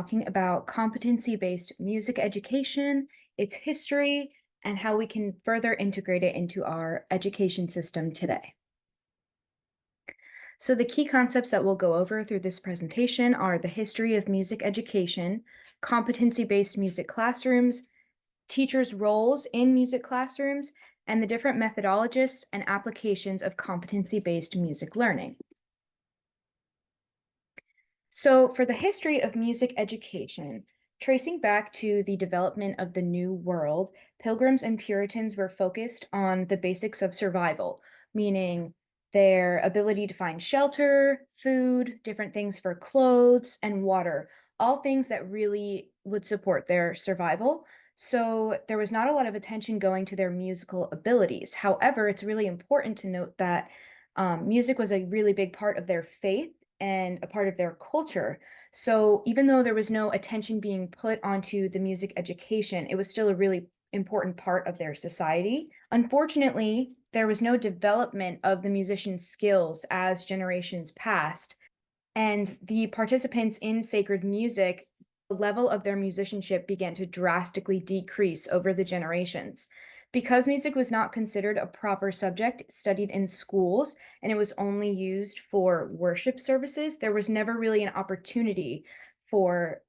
Talking about competency-based music education, its history, and how we can further integrate it into our education system today. So the key concepts that we'll go over through this presentation are the history of music education, competency-based music classrooms, teachers' roles in music classrooms, and the different methodologists and applications of competency-based music learning. So, for the history of music education, tracing back to the development of the New World, Pilgrims and Puritans were focused on the basics of survival, meaning their ability to find shelter, food, different things for clothes, and water, all things that really would support their survival. So, there was not a lot of attention going to their musical abilities. However, it's really important to note that music was a really big part of their faith and a part of their culture. So even though there was no attention being put onto the music education, it was still a really important part of their society. Unfortunately, there was no development of the musician's skills as generations passed, and the participants in sacred music, the level of their musicianship began to drastically decrease over the generations. Because music was not considered a proper subject studied in schools and it was only used for worship services, there was never really an opportunity for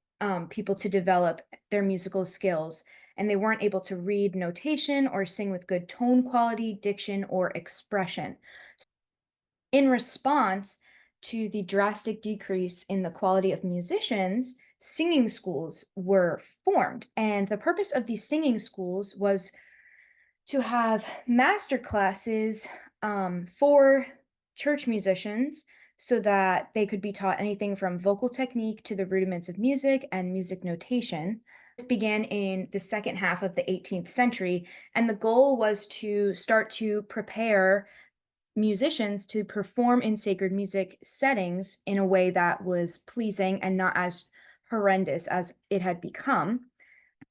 people to develop their musical skills. And they weren't able to read notation or sing with good tone quality, diction, or expression. In response to the drastic decrease in the quality of musicians, singing schools were formed. And the purpose of these singing schools was to have master classes for church musicians so that they could be taught anything from vocal technique to the rudiments of music and music notation. This began in the second half of the 18th century, and the goal was to start to prepare musicians to perform in sacred music settings in a way that was pleasing and not as horrendous as it had become.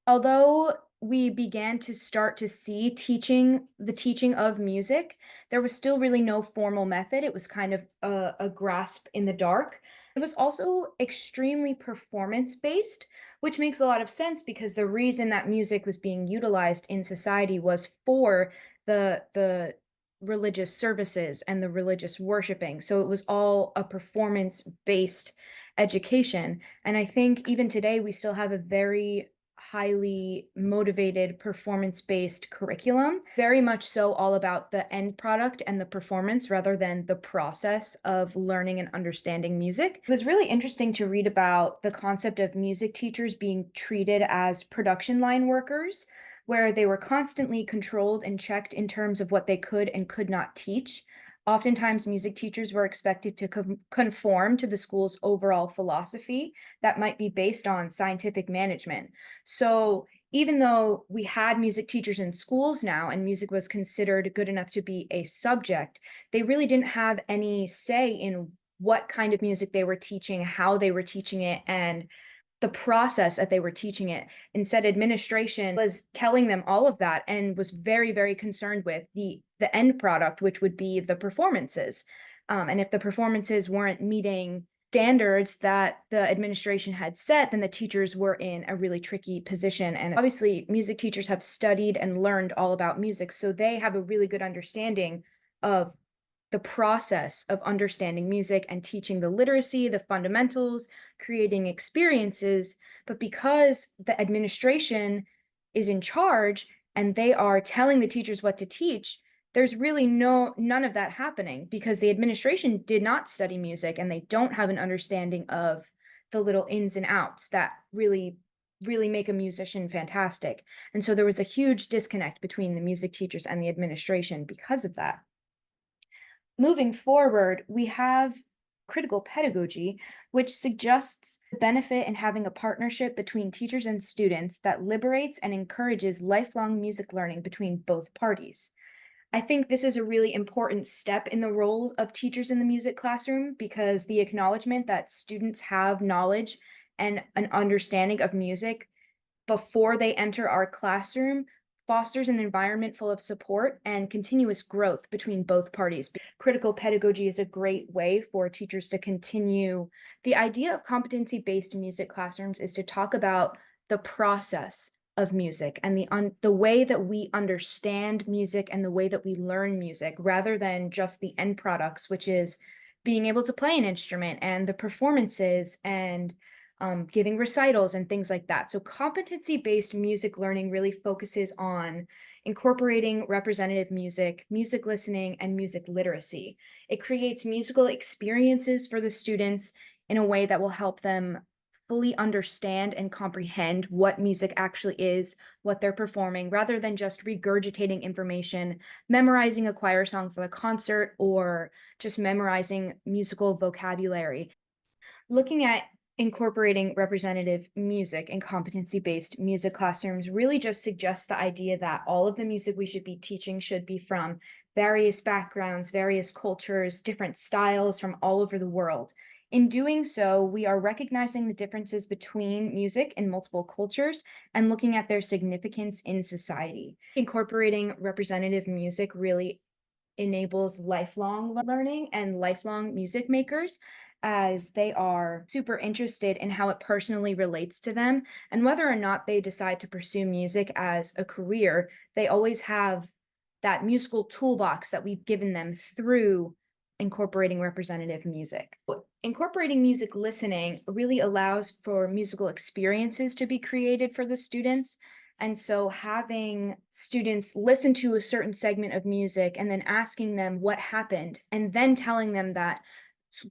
Although we began to start to see the teaching of music, there was still really no formal method. It was kind of a grasp in the dark. It was also extremely performance based, which makes a lot of sense because the reason that music was being utilized in society was for the religious services and the religious worshiping. So it was all a performance based education. And I think even today we still have a very highly motivated performance-based curriculum, very much so all about the end product and the performance rather than the process of learning and understanding music. It was really interesting to read about the concept of music teachers being treated as production line workers, where they were constantly controlled and checked in terms of what they could and could not teach. Oftentimes, music teachers were expected to conform to the school's overall philosophy that might be based on scientific management. So, even though we had music teachers in schools now and music was considered good enough to be a subject, they really didn't have any say in what kind of music they were teaching, how they were teaching it, and the process that they were teaching it. Instead, administration was telling them all of that and was very, very concerned with the end product, which would be the performances. And if the performances weren't meeting standards that the administration had set, then the teachers were in a really tricky position. And obviously, music teachers have studied and learned all about music, so they have a really good understanding of the process of understanding music and teaching the literacy, the fundamentals, creating experiences. But because the administration is in charge and they are telling the teachers what to teach, there's really none of that happening because the administration did not study music and they don't have an understanding of the little ins and outs that really make a musician fantastic. And so there was a huge disconnect between the music teachers and the administration because of that. Moving forward, we have critical pedagogy, which suggests the benefit in having a partnership between teachers and students that liberates and encourages lifelong music learning between both parties. I think this is a really important step in the role of teachers in the music classroom because the acknowledgement that students have knowledge and an understanding of music before they enter our classroom fosters an environment full of support and continuous growth between both parties. Critical pedagogy is a great way for teachers to continue. The idea of competency-based music classrooms is to talk about the process of music and the way that we understand music and the way that we learn music rather than just the end products, which is being able to play an instrument and the performances and giving recitals and things like that. So, competency based music learning really focuses on incorporating representative music, music listening, and music literacy. It creates musical experiences for the students in a way that will help them fully understand and comprehend what music actually is, what they're performing, rather than just regurgitating information, memorizing a choir song for the concert, or just memorizing musical vocabulary. Looking at incorporating representative music and competency-based music classrooms really just suggests the idea that all of the music we should be teaching should be from various backgrounds, various cultures, different styles from all over the world. In doing so, we are recognizing the differences between music in multiple cultures and looking at their significance in society. Incorporating representative music really enables lifelong learning and lifelong music makers as they are super interested in how it personally relates to them. And whether or not they decide to pursue music as a career, they always have that musical toolbox that we've given them through incorporating representative music. Incorporating music listening really allows for musical experiences to be created for the students. And so having students listen to a certain segment of music and then asking them what happened, and then telling them that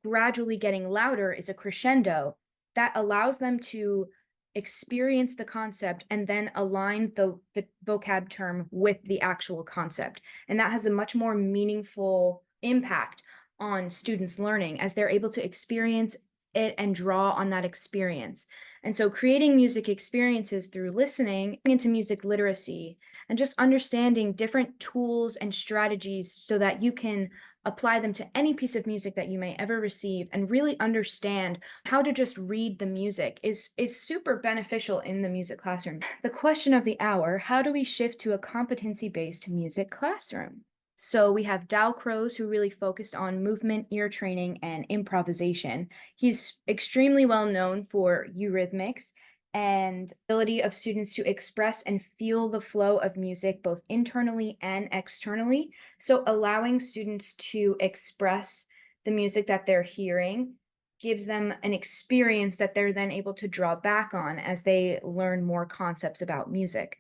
gradually getting louder is a crescendo, that allows them to experience the concept and then align the vocab term with the actual concept. And that has a much more meaningful impact on students' learning as they're able to experience it and draw on that experience. And so creating music experiences through listening into music literacy and just understanding different tools and strategies so that you can apply them to any piece of music that you may ever receive and really understand how to just read the music is super beneficial in the music classroom. The question of the hour, how do we shift to a competency-based music classroom? So we have Dalcroze, who really focused on movement, ear training, and improvisation. He's extremely well known for eurythmics and ability of students to express and feel the flow of music both internally and externally. So allowing students to express the music that they're hearing gives them an experience that they're then able to draw back on as they learn more concepts about music,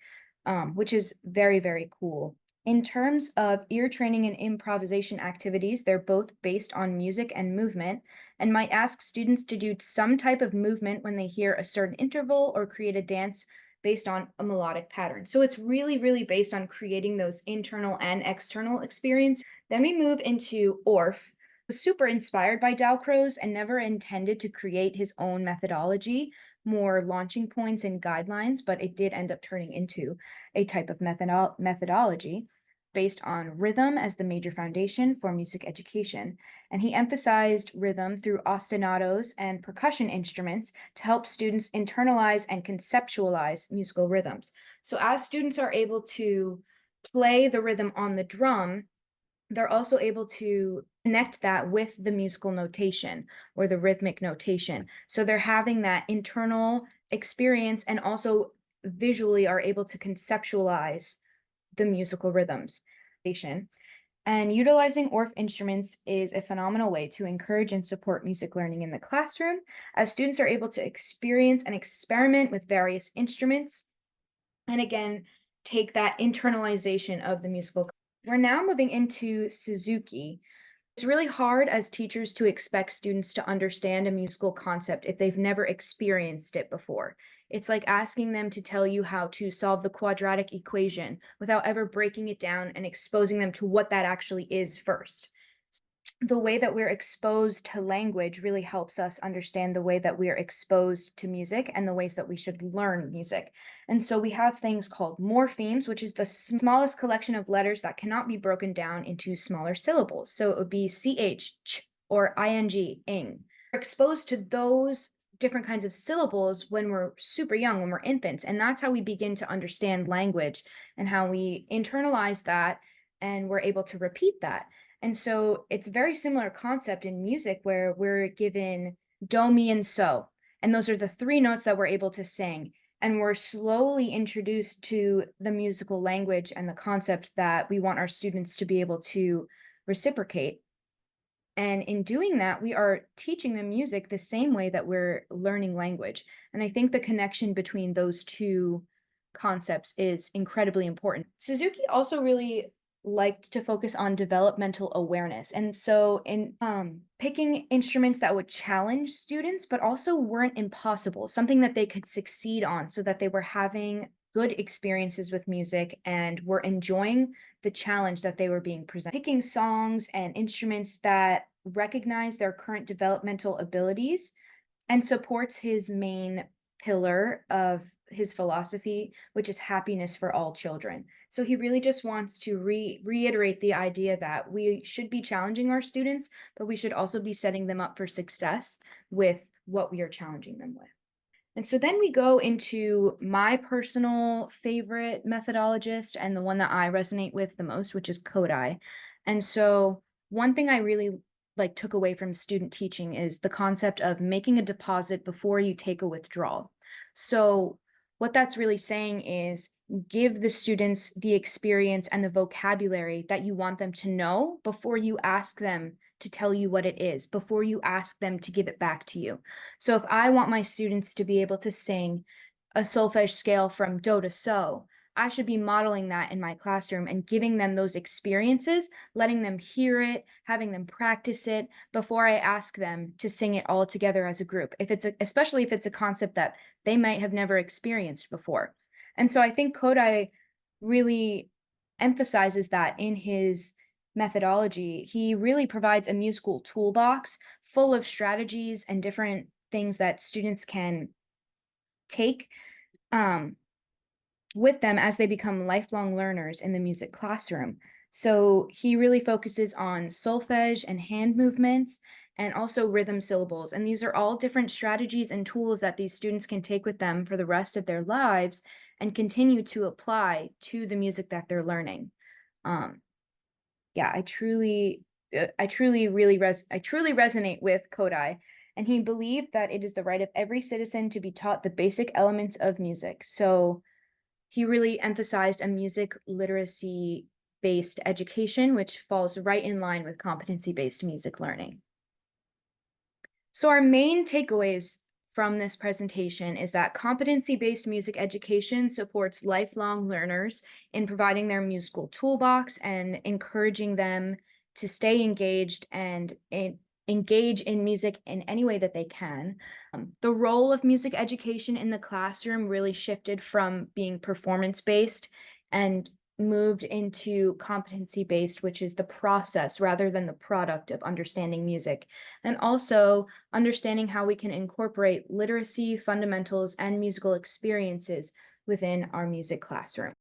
which is very, very cool. In terms of ear training and improvisation activities, they're both based on music and movement and might ask students to do some type of movement when they hear a certain interval or create a dance based on a melodic pattern. So it's really, really based on creating those internal and external experiences. Then we move into Orff, was super inspired by Dalcroze and never intended to create his own methodology, more launching points and guidelines, but it did end up turning into a type of methodology based on rhythm as the major foundation for music education. And he emphasized rhythm through ostinatos and percussion instruments to help students internalize and conceptualize musical rhythms. So as students are able to play the rhythm on the drum, they're also able to connect that with the musical notation or the rhythmic notation. So they're having that internal experience and also visually are able to conceptualize the musical rhythms. And utilizing Orff instruments is a phenomenal way to encourage and support music learning in the classroom, as students are able to experience and experiment with various instruments, and again, take that internalization of the musical. We're now moving into Suzuki. It's really hard as teachers to expect students to understand a musical concept if they've never experienced it before. It's like asking them to tell you how to solve the quadratic equation without ever breaking it down and exposing them to what that actually is first. The way that we're exposed to language really helps us understand the way that we are exposed to music and the ways that we should learn music. And so we have things called morphemes, which is the smallest collection of letters that cannot be broken down into smaller syllables. So it would be ch, ch, or ing, ing. We're exposed to those different kinds of syllables when we're super young, when we're infants. And that's how we begin to understand language and how we internalize that and we're able to repeat that. And so it's a very similar concept in music where we're given do, mi, and so. And those are the three notes that we're able to sing. And we're slowly introduced to the musical language and the concept that we want our students to be able to reciprocate. And in doing that, we are teaching them music the same way that we're learning language. And I think the connection between those two concepts is incredibly important. Suzuki also really liked to focus on developmental awareness. And so, in picking instruments that would challenge students, but also weren't impossible, something that they could succeed on so that they were having good experiences with music and were enjoying the challenge that they were being presented. Picking songs and instruments that recognize their current developmental abilities and supports his main pillar of his philosophy, which is happiness for all children. So he really just wants to reiterate the idea that we should be challenging our students, but we should also be setting them up for success with what we are challenging them with. And so then we go into my personal favorite methodologist and the one that I resonate with the most, which is Kodai. And so one thing I really took away from student teaching is the concept of making a deposit before you take a withdrawal. So what that's really saying is give the students the experience and the vocabulary that you want them to know before you ask them to tell you what it is, before you ask them to give it back to you. So if I want my students to be able to sing a solfege scale from do to so, I should be modeling that in my classroom and giving them those experiences, letting them hear it, having them practice it before I ask them to sing it all together as a group. Especially if it's a concept that they might have never experienced before. And so I think Kodai really emphasizes that in his methodology. He really provides a musical toolbox full of strategies and different things that students can take um, with them as they become lifelong learners in the music classroom. So he really focuses on solfege and hand movements and also rhythm syllables. And these are all different strategies and tools that these students can take with them for the rest of their lives and continue to apply to the music that they're learning. Um, yeah, I truly resonate with Kodai, and he believed that it is the right of every citizen to be taught the basic elements of music. So he really emphasized a music literacy based education, which falls right in line with competency based music learning. So our main takeaways from this presentation is that competency-based music education supports lifelong learners in providing their musical toolbox and encouraging them to stay engaged and engage in music in any way that they can. The role of music education in the classroom really shifted from being performance-based and moved into competency-based, which is the process rather than the product of understanding music. And also understanding how we can incorporate literacy, fundamentals, and musical experiences within our music classroom.